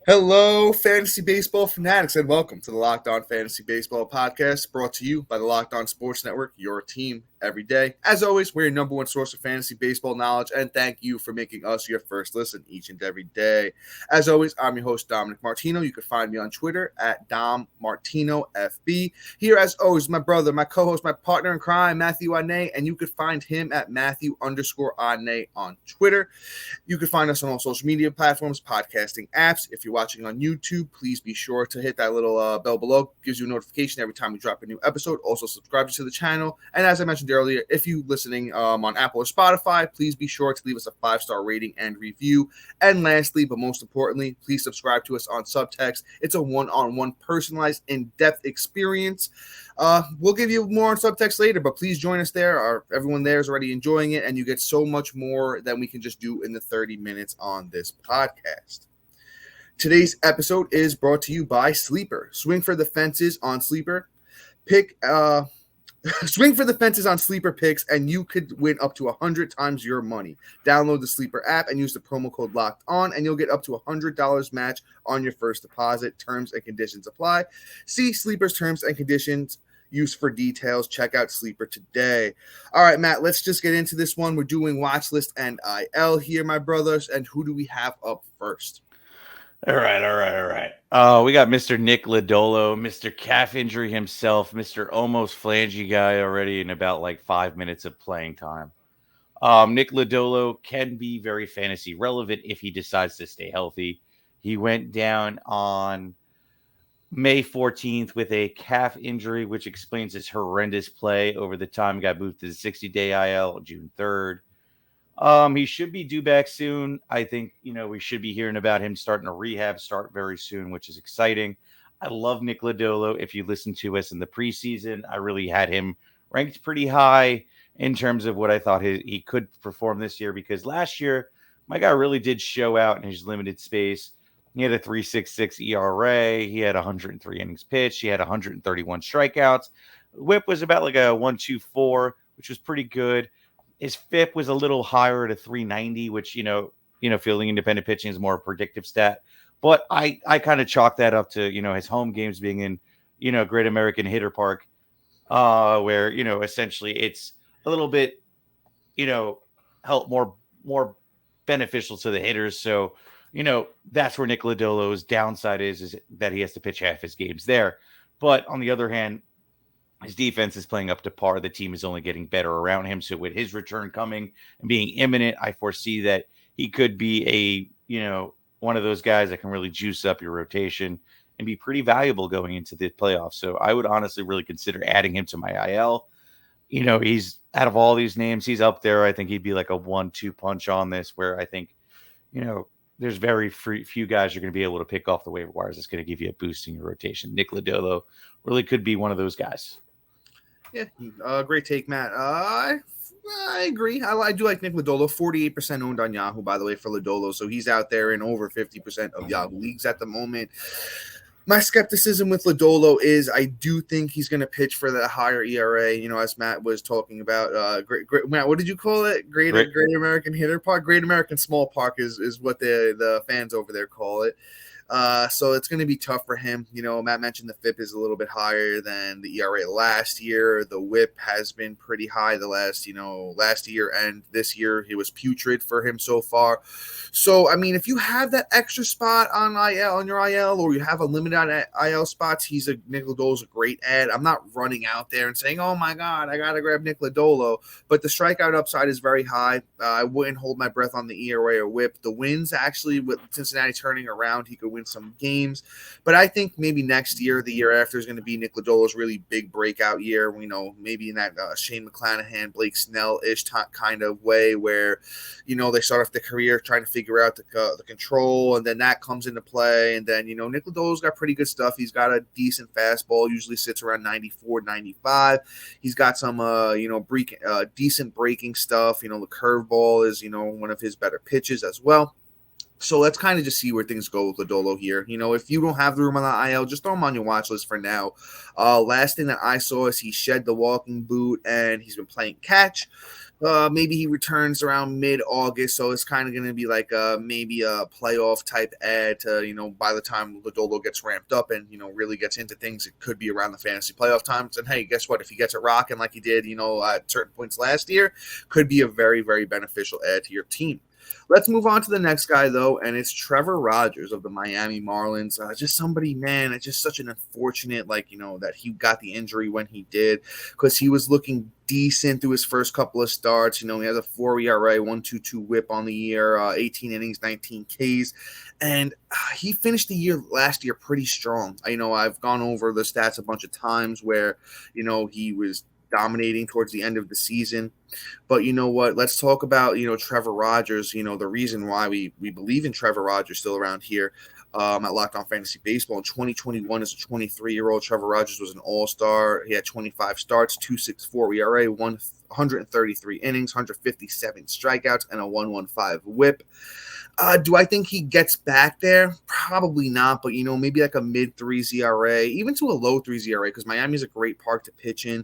Hello, fantasy baseball fanatics, and welcome to the Locked On Fantasy Baseball Podcast, brought to you by the Locked On Sports Network, your team every day. As always, we're your number one source of fantasy baseball knowledge, and thank you for making us your first listen each and every day. As always, I'm your host, Dominic Martino. You can find me on Twitter at DomMartinoFB. Here, as always, my brother, my co-host, my partner in crime, Matthew Ane, and you can find him at Matthew_Ane on Twitter. You can find us on all social media platforms, podcasting apps. If you're watching on YouTube, please be sure to hit that little bell below. It gives you a notification every time we drop a new episode. Also, subscribe to the channel. And as I mentioned earlier, if you're listening on Apple or Spotify, please be sure to leave us a 5-star rating and review. And lastly, but most importantly, please subscribe to us on Subtext. It's a one-on-one personalized, in-depth experience. We'll give you more on Subtext later, but please join us there. Everyone there is already enjoying it, and you get so much more than we can just do in the 30 minutes on this podcast. Today's episode is brought to you by Sleeper. Swing for the fences on Sleeper. Swing for the fences on Sleeper picks, and you could win up to 100 times your money. Download the Sleeper app and use the promo code LOCKEDON, and you'll get up to $100 match on your first deposit. Terms and conditions apply. See Sleeper's terms and conditions used for details. Check out Sleeper today. All right, Matt, let's just get into this one. We're doing Watchlist and IL here, my brothers, and who do we have up first? All right. We got Mr. Nick Ladolo, Mr. Calf Injury himself, Mr. Almost Flangy guy already in about like 5 minutes of playing time. Nick Ladolo can be very fantasy relevant if he decides to stay healthy. He went down on May 14th with a calf injury, which explains his horrendous play over the time. Got moved to the 60-day IL June 3rd. He should be due back soon. I think, we should be hearing about him starting a rehab start very soon, which is exciting. I love Nick Ladolo. If you listen to us in the preseason, I really had him ranked pretty high in terms of what I thought he could perform this year, because last year, my guy really did show out in his limited space. He had a 3.66 ERA. He had 103 innings pitched. He had 131 strikeouts. Whip was about like a 1.24, which was pretty good. His FIP was a little higher at a 390, which, fielding independent pitching is more a predictive stat. But I kind of chalk that up to, his home games being in, Great American Hitter Park, where, essentially it's a little bit, help more beneficial to the hitters. So, that's where Nick Lodolo's downside is that he has to pitch half his games there. But on the other hand, his defense is playing up to par. The team is only getting better around him. So with his return coming and being imminent, I foresee that he could be one of those guys that can really juice up your rotation and be pretty valuable going into the playoffs. So I would honestly really consider adding him to my IL. He's out of all these names, he's up there. I think he'd be like a 1-2 punch on this, where I think, there's very few guys you're going to be able to pick off the waiver wires that's going to give you a boost in your rotation. Nick Ladolo really could be one of those guys. Yeah, great take, Matt. I agree. I do like Nick Ladolo. 48% owned on Yahoo, by the way, for Ladolo. So he's out there in over 50% of Yahoo leagues at the moment. My skepticism with Ladolo is I do think he's going to pitch for that higher ERA, as Matt was talking about. Great, Matt, what did you call it? Great American Hitter Park? Great American Small Park is what the fans over there call it. So it's going to be tough for him. Matt mentioned the FIP is a little bit higher than the ERA last year. The WHIP has been pretty high the last year, and this year he was putrid for him so far. So, I mean, if you have that extra spot on your IL, or you have a limited on IL spots, Nick Lodolo's a great ad. I'm not running out there and saying, oh my God, I got to grab Nick Ladolo, but the strikeout upside is very high. I wouldn't hold my breath on the ERA or WHIP. The wins, actually, with Cincinnati turning around, he could win some games, but I think maybe next year, the year after, is going to be Nick Lodolo's really big breakout year. Maybe in that Shane McClanahan, Blake Snell-ish kind of way, where they start off the career trying to figure out the control, and then that comes into play, and then Nick Lodolo's got pretty good stuff. He's got a decent fastball, usually sits around 94, 95. He's got some decent breaking stuff. The curveball is one of his better pitches as well. So let's kind of just see where things go with Lodolo here. If you don't have the room on the IL, just throw him on your watch list for now. Last thing that I saw is he shed the walking boot and he's been playing catch. Maybe he returns around mid-August, so it's kind of going to be like maybe a playoff type ad to, by the time Lodolo gets ramped up and, really gets into things, it could be around the fantasy playoff times. And hey, guess what? If he gets it rocking like he did, at certain points last year, could be a very, very beneficial add to your team. Let's move on to the next guy, though, and it's Trevor Rogers of the Miami Marlins. Just somebody, man, it's just such an unfortunate, that he got the injury when he did, because he was looking decent through his first couple of starts. He has a 4 ERA, 1.22 whip on the year, 18 innings, 19 Ks. And he finished the year last year pretty strong. I've gone over the stats a bunch of times where, he was dominating towards the end of the season. But you know what? Let's talk about, Trevor Rogers, the reason why we believe in Trevor Rogers still around here at Locked On Fantasy Baseball. In 2021, as a 23-year-old, Trevor Rogers was an all-star. He had 25 starts, 2.64 ERA, 133 innings, 157 strikeouts, and a 1.15 whip. Do I think he gets back there? Probably not, but maybe like a mid-3s ERA, even to a low 3s ERA, because Miami's a great park to pitch in.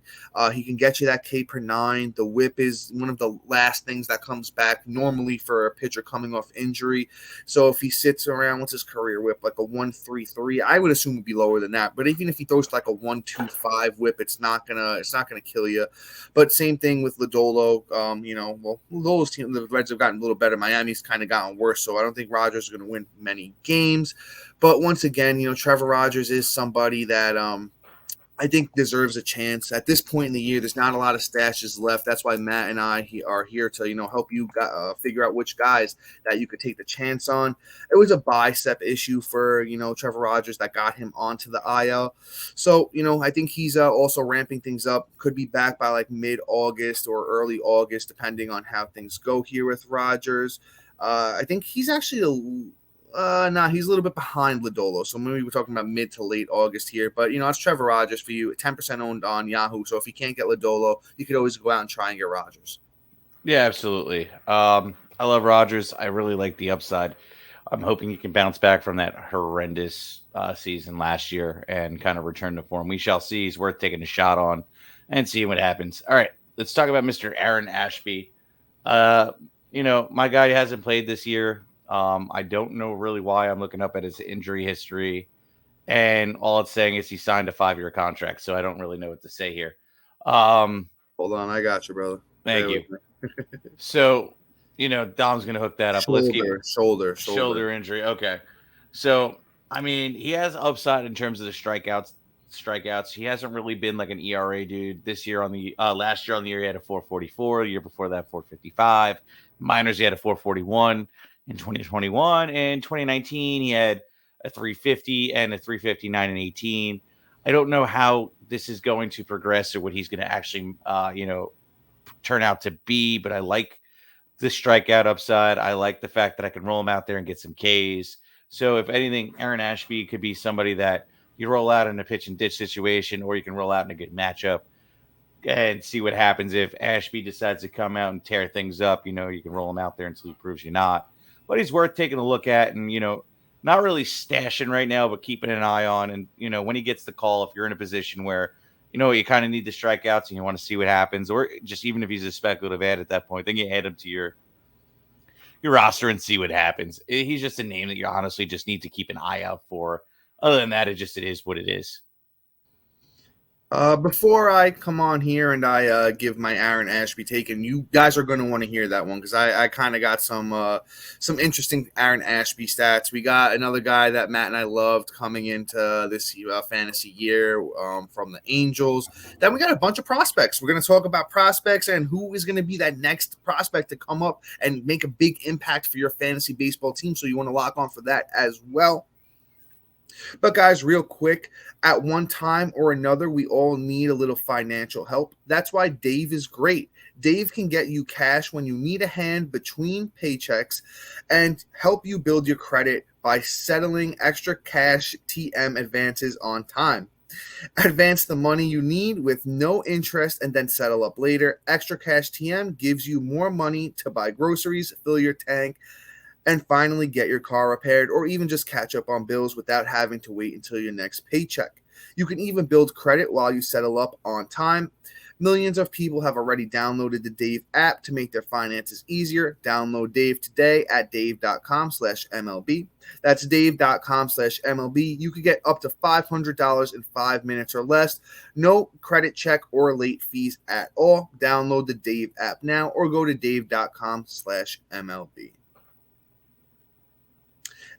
He can get you that K per 9. The whip is one of the last things that comes back normally for a pitcher coming off injury. So if he sits around, what's his career whip? Like a 1.33, I would assume it would be lower than that. But even if he throws like a 1.25 whip, it's not gonna kill you. But same thing with Ladolo. Ladolo's team, the Reds have gotten a little better. Miami's kind of gotten worse. So I don't think Rogers is going to win many games. But once again, Trevor Rogers is somebody that I think deserves a chance. At this point in the year, there's not a lot of stashes left. That's why Matt and I are here to, help you figure out which guys that you could take the chance on. It was a bicep issue for, Trevor Rogers that got him onto the IL. So, I think he's also ramping things up. Could be back by like mid-August or early August, depending on how things go here with Rogers. I think he's actually he's a little bit behind Lodolo. So maybe we're talking about mid to late August here. But, it's Trevor Rogers for you, 10% owned on Yahoo. So if you can't get Lodolo, you could always go out and try and get Rogers. Yeah, absolutely. I love Rogers. I really like the upside. I'm hoping he can bounce back from that horrendous season last year and kind of return to form. We shall see. He's worth taking a shot on and seeing what happens. All right, let's talk about Mr. Aaron Ashby. My guy hasn't played this year. I don't know really why. I'm looking up at his injury history, and all it's saying is he signed a 5-year contract, so I don't really know what to say here. Hold on, I got you, brother. Thank you. So, Dom's going to hook that up. Shoulder injury. Okay. So, he has upside in terms of the strikeouts. He hasn't really been like an ERA dude this year last year on the year. He had a 4.44. The year before that, 4.55. Minors, he had a 4.41 in 2021. In 2019, he had a 3.50 and a 3.59 in 18. I don't know how this is going to progress or what he's going to actually, turn out to be, but I like the strikeout upside. I like the fact that I can roll him out there and get some Ks. So if anything, Aaron Ashby could be somebody that you roll out in a pitch and ditch situation, or you can roll out in a good matchup and see what happens. If Ashby decides to come out and tear things up, you can roll him out there until he proves you not. But he's worth taking a look at and, not really stashing right now, but keeping an eye on. And, when he gets the call, if you're in a position where, you kind of need the strikeouts and you want to see what happens, or just even if he's a speculative ad at that point, then you add him to your roster and see what happens. He's just a name that you honestly just need to keep an eye out for. Other than that, it is what it is. Before I come on here and I give my Aaron Ashby take, and you guys are going to want to hear that one because I kind of got some interesting Aaron Ashby stats. We got another guy that Matt and I loved coming into this fantasy year from the Angels. Then we got a bunch of prospects. We're going to talk about prospects and who is going to be that next prospect to come up and make a big impact for your fantasy baseball team. So you want to lock on for that as well. But guys, real quick, at one time or another, we all need a little financial help. That's why Dave is great. Dave can get you cash when you need a hand between paychecks and help you build your credit by settling extra cash TM advances on time. Advance the money you need with no interest and then settle up later. Extra cash TM gives you more money to buy groceries, fill your tank, and finally get your car repaired or even just catch up on bills without having to wait until your next paycheck. You can even build credit while you settle up on time. Millions of people have already downloaded the Dave app to make their finances easier. Download Dave today at dave.com/MLB. That's dave.com/MLB. You could get up to $500 in 5 minutes or less. No credit check or late fees at all. Download the Dave app now or go to dave.com/MLB.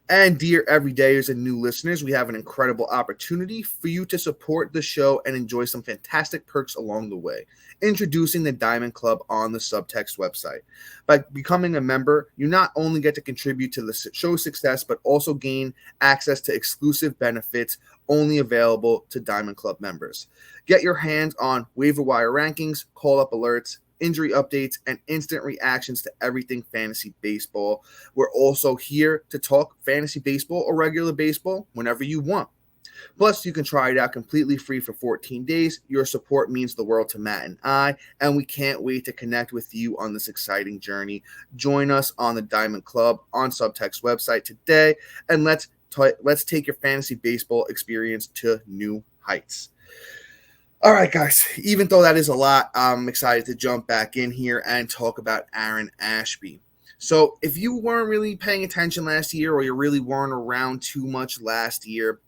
And dear everydayers and new listeners, we have an incredible opportunity for you to support the show and enjoy some fantastic perks along the way. Introducing the Diamond Club on the Subtext website. By becoming a member, you not only get to contribute to the show's success, but also gain access to exclusive benefits only available to Diamond Club members. Get your hands on waiver wire rankings, call-up alerts, injury updates, and instant reactions to everything fantasy baseball. We're also here to talk fantasy baseball or regular baseball whenever you want. Plus, you can try it out completely free for 14 days. Your support means the world to Matt and I, and we can't wait to connect with you on this exciting journey. Join us on the Diamond Club on Subtext website today, and let's take your fantasy baseball experience to new heights. All right, guys, even though that is a lot, I'm excited to jump back in here and talk about Aaron Ashby. So if you weren't really paying attention last year or you really weren't around too much last year,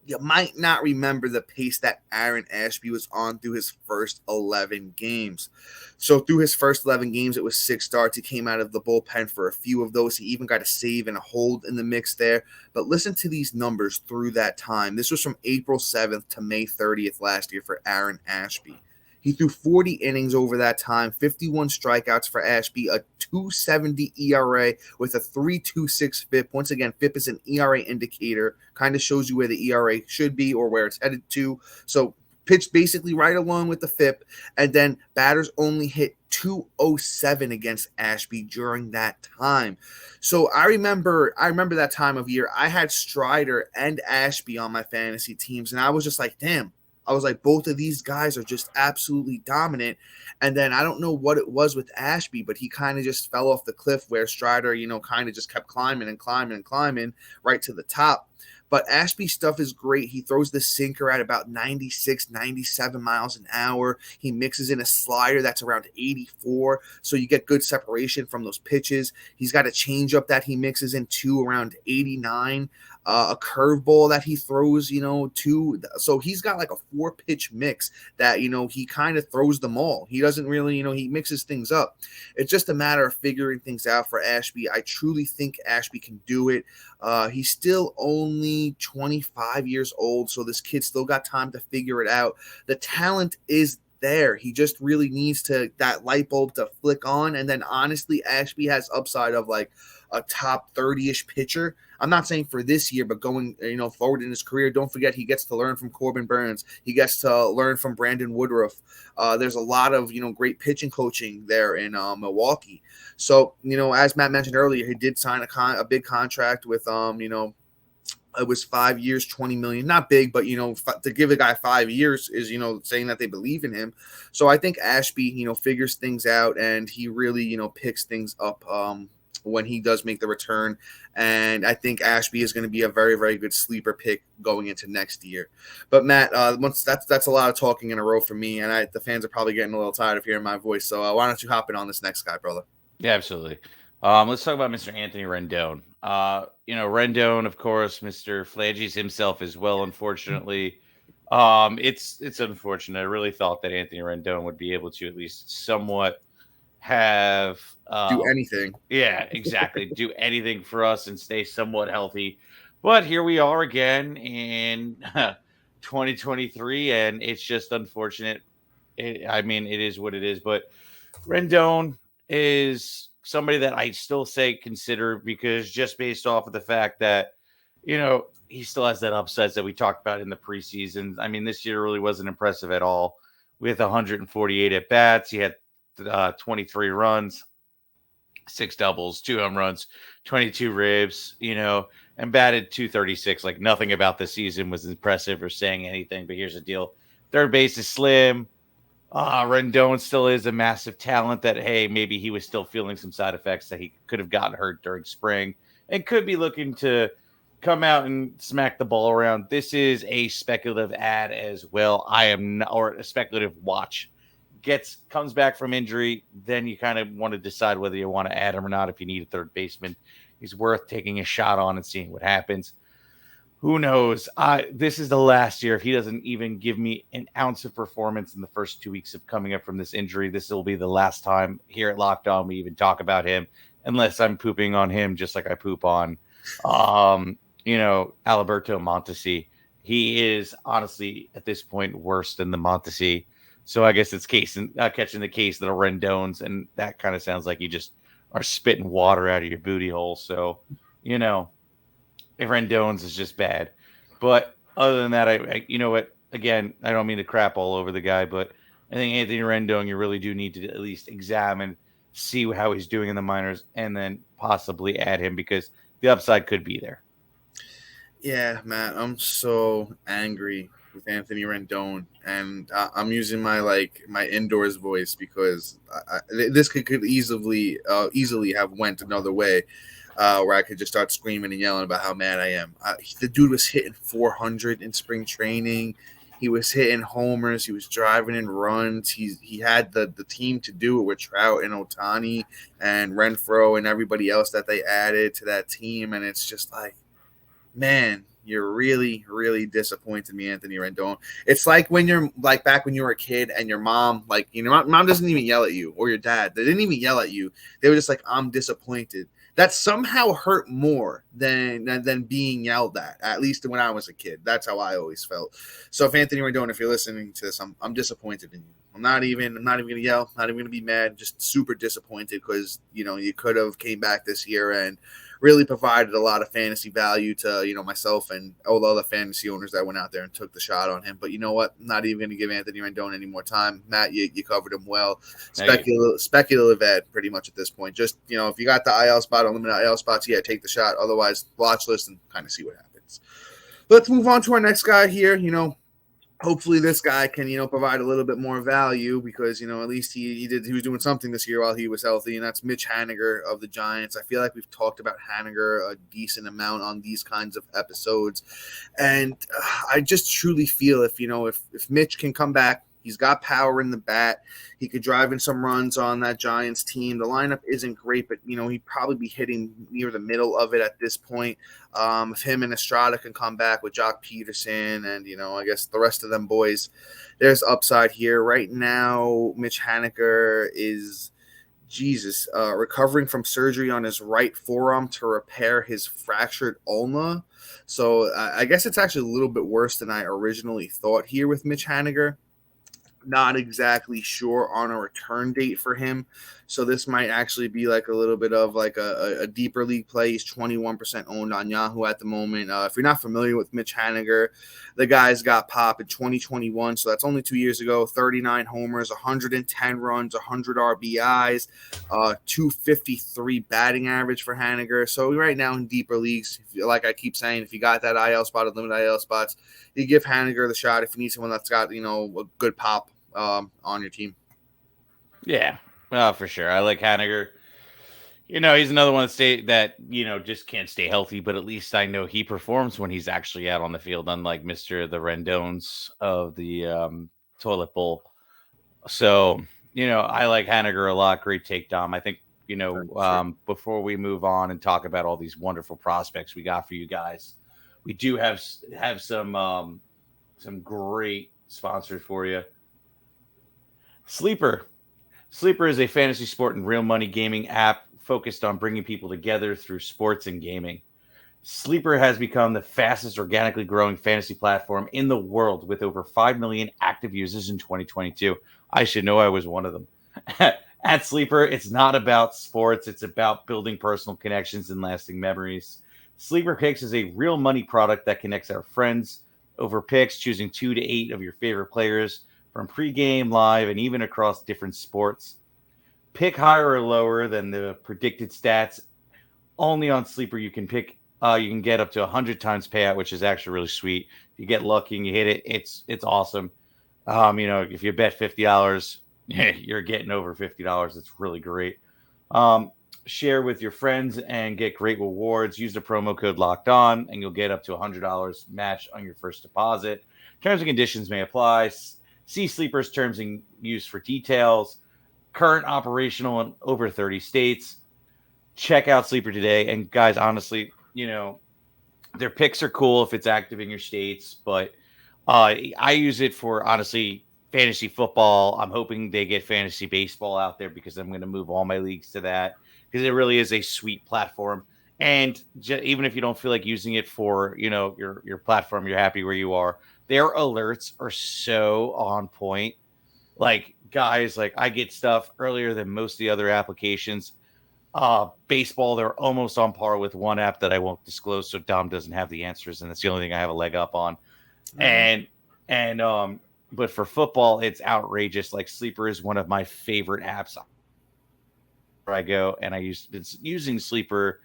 you might not remember the pace that Aaron Ashby was on through his first 11 games. So through his first 11 games, it was 6 starts. He came out of the bullpen for a few of those. He even got a save and a hold in the mix there. But listen to these numbers through that time. This was from April 7th to May 30th last year for Aaron Ashby. He threw 40 innings over that time, 51 strikeouts for Ashby, a 2.70 ERA with a 3.26 FIP. Once again, FIP is an ERA indicator, kind of shows you where the ERA should be or where it's headed to. So pitched basically right along with the FIP, and then batters only hit 207 against Ashby during that time. So I remember that time of year. I had Strider and Ashby on my fantasy teams, and I was just like, damn. I was like, both of these guys are just absolutely dominant. And then I don't know what it was with Ashby, but he kind of just fell off the cliff where Strider, kind of just kept climbing and climbing and climbing right to the top. But Ashby's stuff is great. He throws the sinker at about 96, 97 miles an hour. He mixes in a slider that's around 84, so you get good separation from those pitches. He's got a changeup that he mixes in too around 89. A curveball that he throws, too. So he's got like a 4-pitch mix that, he kind of throws them all. He doesn't really, he mixes things up. It's just a matter of figuring things out for Ashby. I truly think Ashby can do it. He's still only 25 years old, so this kid still got time to figure it out. The talent is there. He just really needs that light bulb to flick on. And then honestly, Ashby has upside of like a top 30-ish pitcher. I'm not saying for this year, but going, forward in his career, don't forget he gets to learn from Corbin Burns. He gets to learn from Brandon Woodruff. There's a lot of, great pitching coaching there in Milwaukee. So, as Matt mentioned earlier, he did sign a big contract with, it was 5 years, 20 million. Not big, but, to give a guy 5 years is, saying that they believe in him. So I think Ashby, figures things out, and he really, picks things up when he does make the return. And I think Ashby is going to be a very, very good sleeper pick going into next year. But Matt, once that's a lot of talking in a row for me, and the fans are probably getting a little tired of hearing my voice. So why don't you hop in on this next guy, brother? Yeah, absolutely. Let's talk about Mr. Anthony Rendon. Rendon, of course, Mr. Flanges himself as well, unfortunately. It's unfortunate. I really thought that Anthony Rendon would be able to at least somewhat have do anything. Yeah, exactly. Do anything for us and stay somewhat healthy. But here we are again in 2023, and it's just unfortunate. It is what it is. But Rendon is somebody that I still say consider, because just based off of the fact that, he still has that upsets that we talked about in the preseason. This year really wasn't impressive at all. With 148 at bats, he had 23 runs, 6 doubles, 2 home runs, 22 ribs, and batted 236. Like, nothing about the season was impressive or saying anything. But here's the deal: third base is slim. Rendon still is a massive talent that, hey, maybe he was still feeling some side effects that he could have gotten hurt during spring and could be looking to come out and smack the ball around. This is a speculative ad as well. Or a speculative watch. comes back from injury, then you kind of want to decide whether you want to add him or not. If you need a third baseman, he's worth taking a shot on and seeing what happens. Who knows? This is the last year. If he doesn't even give me an ounce of performance in the first 2 weeks of coming up from this injury, this will be the last time here at Locked On we even talk about him, unless I'm pooping on him just like I poop on, Alberto Mondesi. He is honestly at this point worse than the Mondesi. So I guess it's catching the case of the Rendons, and that kind of sounds like you just are spitting water out of your booty hole. So, Rendon's is just bad. But other than that, I you know what? Again, I don't mean to crap all over the guy, but I think Anthony Rendon, you really do need to at least examine, see how he's doing in the minors, and then possibly add him because the upside could be there. Yeah, Matt, I'm so angry with Anthony Rendon, and I'm using my indoors voice because this could easily have went another way. Where I could just start screaming and yelling about how mad I am. The dude was hitting 400 in spring training. He was hitting homers. He was driving in runs. He had the team to do it with Trout and Ohtani and Renfroe and everybody else that they added to that team. And it's just like, man, you're really, really disappointed me, Anthony Rendon. It's like when you're like back when you were a kid and your mom, mom doesn't even yell at you, or your dad. They didn't even yell at you. They were just like, I'm disappointed. That somehow hurt more than being yelled at least when I was a kid. That's how I always felt. So if Anthony Rendon, if you're listening to this, I'm disappointed in you. I'm not even gonna yell, not even gonna be mad, just super disappointed because you could have came back this year and really provided a lot of fantasy value to myself and all the other fantasy owners that went out there and took the shot on him. But you know what? I'm not even going to give Anthony Rendon any more time. Matt, you covered him well. Speculative ad pretty much at this point. Just if you got the IL spot, unlimited IL spots, yeah, take the shot. Otherwise, watch list and kind of see what happens. Let's move on to our next guy here. Hopefully this guy can, provide a little bit more value because, at least he was doing something this year while he was healthy, and that's Mitch Haniger of the Giants. I feel like we've talked about Haniger a decent amount on these kinds of episodes, and I just truly feel if Mitch can come back, he's got power in the bat. He could drive in some runs on that Giants team. The lineup isn't great, but, he'd probably be hitting near the middle of it at this point. If him and Estrada can come back with Jock Peterson and, I guess the rest of them boys, there's upside here. Right now, Mitch Haniger is, recovering from surgery on his right forearm to repair his fractured ulna. So I guess it's actually a little bit worse than I originally thought here with Mitch Haniger. Not exactly sure on a return date for him. So this might actually be like a little bit of like a deeper league play. He's 21% owned on Yahoo at the moment. If you're not familiar with Mitch Haniger, the guy's got pop in 2021. So that's only 2 years ago. 39 homers, 110 runs, 100 RBIs, 253 batting average for Haniger. So right now in deeper leagues, like I keep saying, if you got that IL spot or limited IL spots, you give Haniger the shot if you need someone that's got, a good pop on your team. Yeah, for sure. I like Haniger. He's another one that just can't stay healthy, but at least I know he performs when he's actually out on the field, unlike Mr. the Rendons of the toilet bowl. So, I like Haniger a lot. Great take, Dom. I think, before we move on and talk about all these wonderful prospects we got for you guys, we do have some great sponsors for you. Sleeper is a fantasy sport and real money gaming app focused on bringing people together through sports and gaming. Sleeper has become the fastest organically growing fantasy platform in the world with over 5 million active users in 2022. I should know I was one of them. At Sleeper, it's not about sports. It's about building personal connections and lasting memories. Sleeper Picks is a real money product that connects our friends over picks, choosing 2 to 8 of your favorite players from pregame, live, and even across different sports. Pick higher or lower than the predicted stats. Only on Sleeper you can pick. You can get up to 100 times payout, which is actually really sweet. If you get lucky and you hit it, it's awesome. If you bet $50, you're getting over $50. It's really great. Share with your friends and get great rewards. Use the promo code Locked On, and you'll get up to $100 match on your first deposit. Terms and conditions may apply. See Sleeper's terms and use for details. Current operational in over 30 states. Check out Sleeper today. And guys, honestly, their picks are cool if it's active in your states, but I use it for, honestly, fantasy football. I'm hoping they get fantasy baseball out there because I'm going to move all my leagues to that because it really is a sweet platform. And even if you don't feel like using it for, your platform, you're happy where you are. Their alerts are so on point. Like, guys, like I get stuff earlier than most of the other applications. Baseball, they're almost on par with one app that I won't disclose, so Dom doesn't have the answers, and that's the only thing I have a leg up on. And but for football, it's outrageous. Like Sleeper is one of my favorite apps. Where I go, and been using Sleeper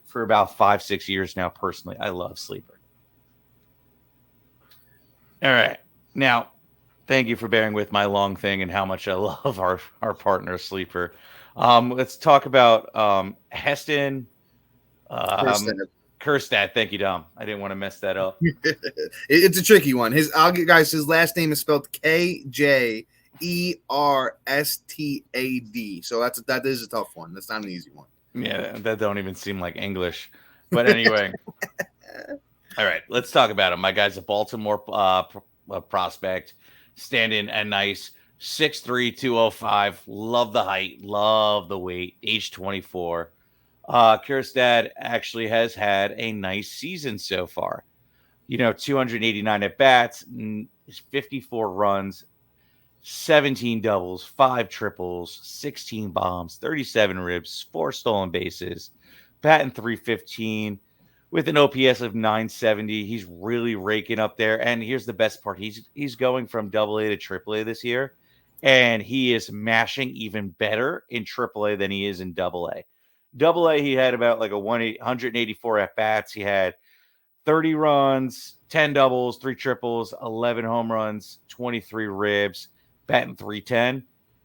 for about 5-6 years now. Personally, I love Sleeper. All right, now thank you for bearing with my long thing and how much I love our partner Sleeper. Let's talk about Heston Kjerstad. Thank you, Dom. I didn't want to mess that up. It's a tricky one. His last name is spelled Kjerstad. So that is a tough one. That's not an easy one. Yeah, that don't even seem like English. But anyway, all right, let's talk about him. My guy's a Baltimore prospect, standing at nice 6'3", 205. Love the height, love the weight. Age 24. Kjerstad actually has had a nice season so far. 289 at bats, 54 runs, 17 doubles, 5 triples, 16 bombs, 37 ribs, 4 stolen bases, batting .315 with an OPS of 970. He's really raking up there. And here's the best part. He's going from AA to AAA this year, and he is mashing even better in AAA than he is in AA. AA, he had about like 184 at bats. He had 30 runs, 10 doubles, 3 triples, 11 home runs, 23 ribs, batting .310.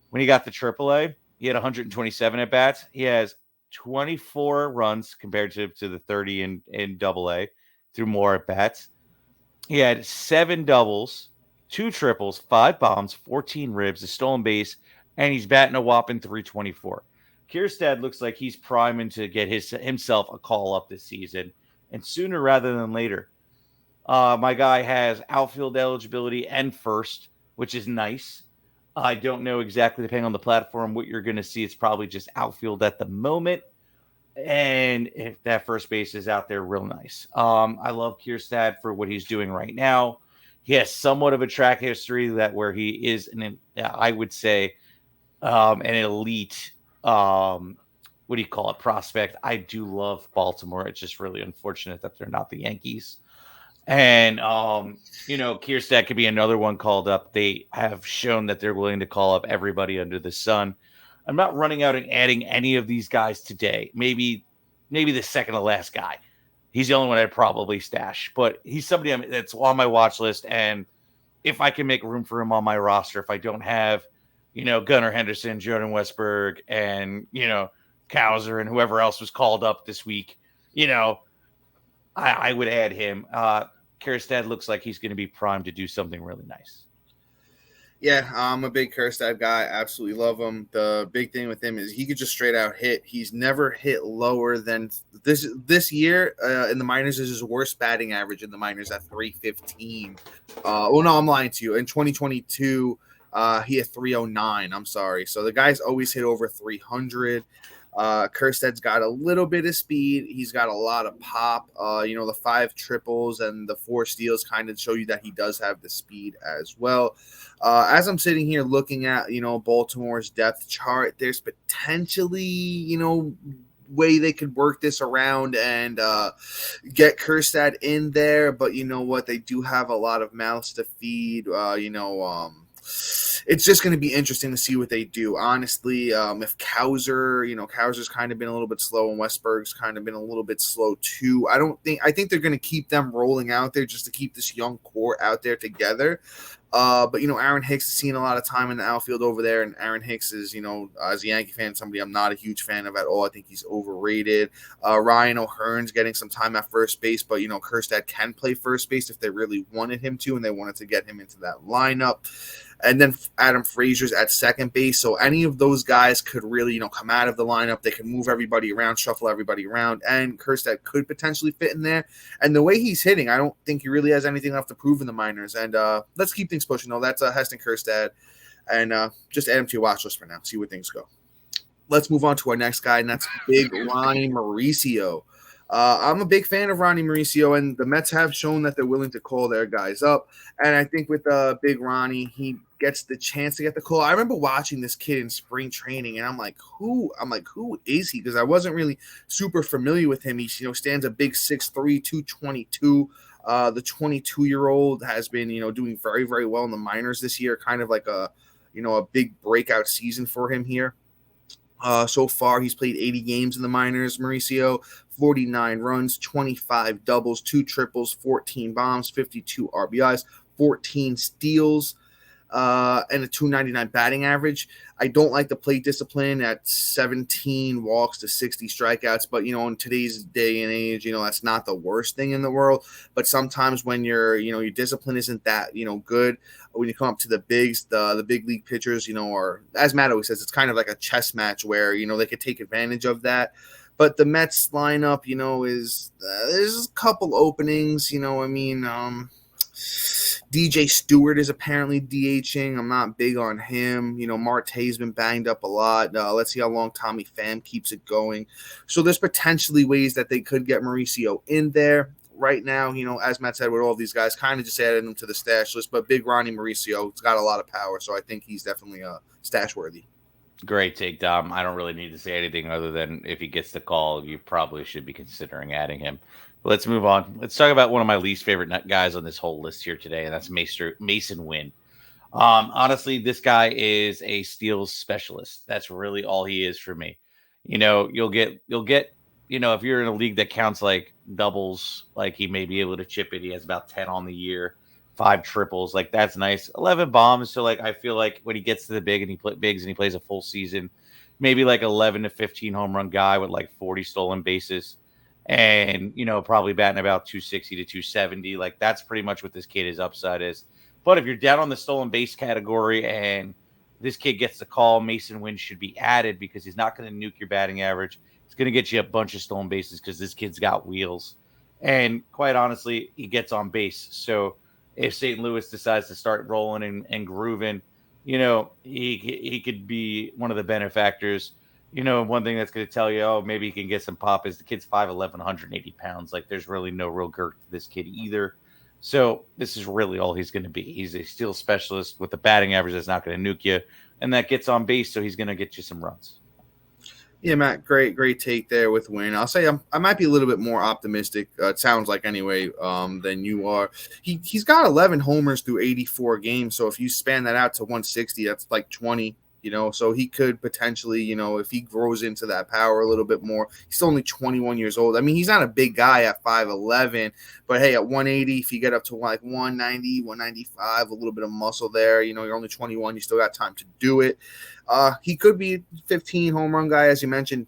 When he got to AAA, he had 127 at bats. He has 24 runs compared to the 30 in AA through more at bats. He had 7 doubles, 2 triples, 5 bombs, 14 ribs, a stolen base, and he's batting a whopping .324. Kjerstad looks like he's priming to get himself a call up this season, and sooner rather than later. My guy has outfield eligibility and first, which is nice. I don't know exactly, depending on the platform, what you're going to see. It's probably just outfield at the moment. And if that first base is out there, real nice. I love Kjerstad for what he's doing right now. He has somewhat of a track history where he is, I would say, an elite, what do you call it, prospect. I do love Baltimore. It's just really unfortunate that they're not the Yankees. And, Kjerstad could be another one called up. They have shown that they're willing to call up everybody under the sun. I'm not running out and adding any of these guys today. Maybe the second to last guy. He's the only one I'd probably stash. But he's somebody that's on my watch list. And if I can make room for him on my roster, if I don't have, Gunnar Henderson, Jordan Westberg, and, Cowser and whoever else was called up this week, I would add him. Kjerstad looks like he's going to be primed to do something really nice. Yeah, I'm a big Kjerstad guy. Absolutely love him. The big thing with him is he could just straight out hit. He's never hit lower than this year in the minors is his worst batting average in the minors at .315. No, I'm lying to you. In 2022, he had .309. I'm sorry. So the guy's always hit over 300. Kjerstad's got a little bit of speed. He's got a lot of pop. The 5 triples and the 4 steals kind of show you that he does have the speed as well. As I'm sitting here looking at, Baltimore's depth chart, there's potentially, way they could work this around and get Kjerstad in there. But you know what? They do have a lot of mouths to feed. It's just going to be interesting to see what they do. Honestly, if Cowser's kind of been a little bit slow and Westberg's kind of been a little bit slow too. I think they're going to keep them rolling out there just to keep this young core out there together. But, Aaron Hicks has seen a lot of time in the outfield over there, and Aaron Hicks is, as a Yankee fan, somebody I'm not a huge fan of at all. I think he's overrated. Ryan O'Hearn's getting some time at first base, but, Kjerstad can play first base if they really wanted him to, and they wanted to get him into that lineup. And then Adam Frazier's at second base. So any of those guys could really, come out of the lineup. They can move everybody around, shuffle everybody around, and Kjerstad could potentially fit in there. And the way he's hitting, I don't think he really has anything left to prove in the minors. And let's keep things pushing, though. That's Heston Kjerstad. And just add him to your watch list for now. See where things go. Let's move on to our next guy, and that's Big Ronny Mauricio. I'm a big fan of Ronny Mauricio, and the Mets have shown that they're willing to call their guys up. And I think with Big Ronny, he gets the chance to get the call. I remember watching this kid in spring training, and I'm like, who is he? Because I wasn't really super familiar with him. He stands a big 6'3", 222. The 22-year-old has been doing very, very well in the minors this year. Kind of like a big breakout season for him here. So far, he's played 80 games in the minors. Mauricio, 49 runs, 25 doubles, 2 triples, 14 bombs, 52 RBIs, 14 steals, and a 299 batting average. I don't like the plate discipline at 17 walks to 60 strikeouts, but in today's day and age, that's not the worst thing in the world. But sometimes when your discipline isn't that good, when you come up to the bigs, the big league pitchers, or as Matt always says, it's kind of like a chess match where they could take advantage of that. But the Mets lineup, is there's a couple openings. DJ Stewart is apparently DHing. I'm not big on him. Marte's been banged up a lot. Let's see how long Tommy Pham keeps it going. So there's potentially ways that they could get Mauricio in there. Right now, as Matt said, with all these guys, kind of just added them to the stash list. But big Ronny Mauricio, it's got a lot of power, so I think he's definitely stash worthy. Great take, Dom. I don't really need to say anything other than if he gets the call, you probably should be considering adding him. But let's move on. Let's talk about one of my least favorite guys on this whole list here today, and that's Masyn Winn. Honestly, this guy is a steals specialist. That's really all he is for me. You'll get if you're in a league that counts like doubles, like he may be able to chip it. He has about 10 on the year, 5 triples. Like that's nice. 11 bombs. So like I feel like when he gets to the big and he plays a full season, maybe like 11 to 15 home run guy with like 40 stolen bases, and probably batting about 260 to 270. Like that's pretty much what this kid his upside is. But if you're down on the stolen base category and this kid gets the call, Masyn Winn should be added because he's not going to nuke your batting average. He's going to get you a bunch of stolen bases because this kid's got wheels. And quite honestly, he gets on base. So if St. Louis decides to start rolling and grooving, he could be one of the benefactors. One thing that's going to tell you, maybe he can get some pop is the kid's 5'11", 180 pounds. Like there's really no real girth to this kid either. So this is really all he's going to be. He's a steal specialist with a batting average that's not going to nuke you, and that gets on base, so he's going to get you some runs. Yeah, Matt, great take there with Winn. I'll say I might be a little bit more optimistic. It sounds like anyway than you are. He's got 11 homers through 84 games. So if you span that out to 160, that's like 20. So he could potentially, if he grows into that power a little bit more. He's only 21 years old. I mean, he's not a big guy at 5'11", but hey, at 180, if you get up to like 190, 195, a little bit of muscle there, you're only 21, you still got time to do it. He could be a 15 home run guy, as you mentioned.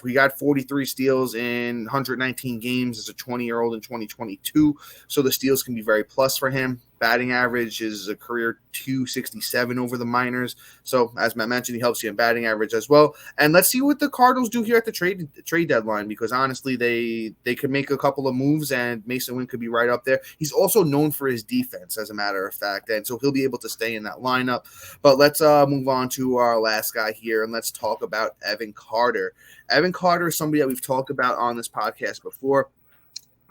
We got 43 steals in 119 games as a 20-year-old in 2022, so the steals can be very plus for him. Batting average is a career 267 over the minors. So, as Matt mentioned, he helps you in batting average as well. And let's see what the Cardinals do here at the trade deadline, because honestly, they could make a couple of moves, and Masyn Winn could be right up there. He's also known for his defense, as a matter of fact, and so he'll be able to stay in that lineup. But let's move on to our last guy here, and let's talk about Evan Carter. Evan Carter is somebody that we've talked about on this podcast before.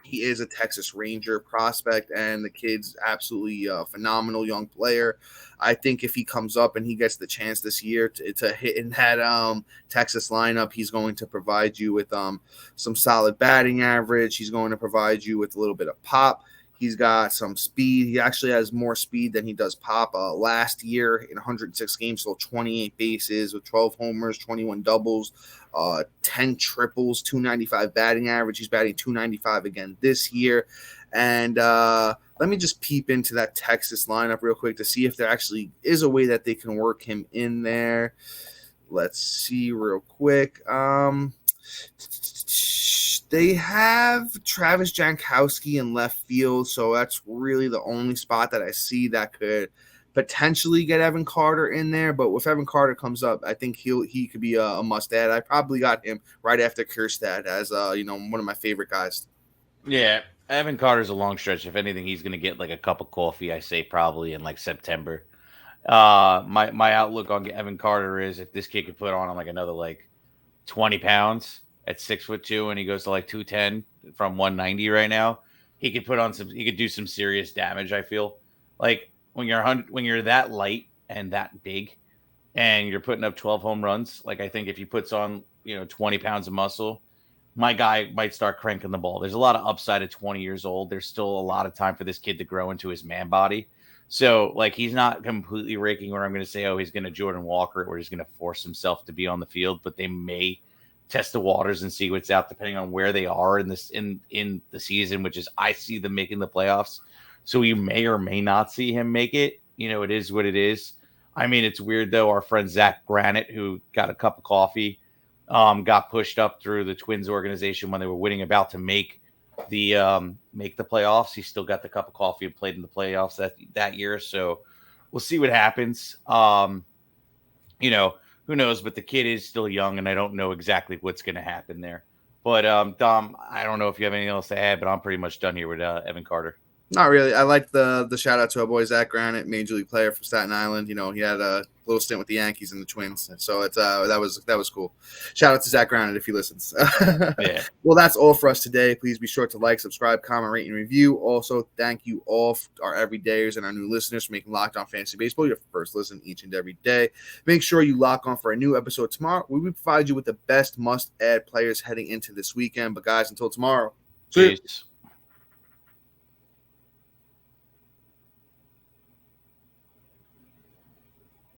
He is a Texas Ranger prospect, and the kid's absolutely phenomenal young player. I think if he comes up and he gets the chance this year to hit in that Texas lineup, he's going to provide you with some solid batting average. He's going to provide you with a little bit of pop. He's got some speed. He actually has more speed than he does pop. Last year in 106 games, so 28 bases with 12 homers, 21 doubles, 10 triples, 295 batting average. He's batting 295 again this year. And Let me just peep into that Texas lineup real quick to see if there actually is a way that they can work him in there. Let's see real quick. They have Travis Jankowski in left field, so that's really the only spot that I see that could potentially get Evan Carter in there. But if Evan Carter comes up, I think he could be a must add. I probably got him right after Kirst as one of my favorite guys. Yeah, Evan Carter's a long stretch. If anything, he's going to get like a cup of coffee, I say, probably in like September. My outlook on Evan Carter is if this kid could put on like another like 20 pounds at 6'2" and he goes to like 210 from 190 right now, he could do some serious damage. I feel like when you're that light and that big and you're putting up 12 home runs, like I think if he puts on 20 pounds of muscle, my guy might start cranking the ball. There's a lot of upside at 20 years old. There's still a lot of time for this kid to grow into his man body. So, like, he's not completely raking where I'm going to say, oh, he's going to Jordan Walker or he's going to force himself to be on the field, but they may test the waters and see what's out depending on where they are in the season, which is I see them making the playoffs. So you may or may not see him make it. It is what it is. I mean, it's weird, though. Our friend Zach Granite, who got a cup of coffee, got pushed up through the Twins organization when they were winning, about to make the playoffs. He still got the cup of coffee and played in the playoffs that year. So we'll see what happens. Who knows? But the kid is still young, and I don't know exactly what's going to happen there. But Dom, I don't know if you have anything else to add, but I'm pretty much done here with Evan Carter. Not really. I like the shout out to our boy Zach Granite, major league player from Staten Island. He had a little stint with the Yankees and the Twins, so it's that was cool. Shout out to Zach Granite if he listens. Yeah. Well, that's all for us today. Please be sure to like, subscribe, comment, rate, and review. Also, thank you all, our everydayers and our new listeners, for making Locked On Fantasy Baseball your first listen each and every day. Make sure you lock on for a new episode tomorrow. We will provide you with the best must-add players heading into this weekend. But guys, until tomorrow, peace.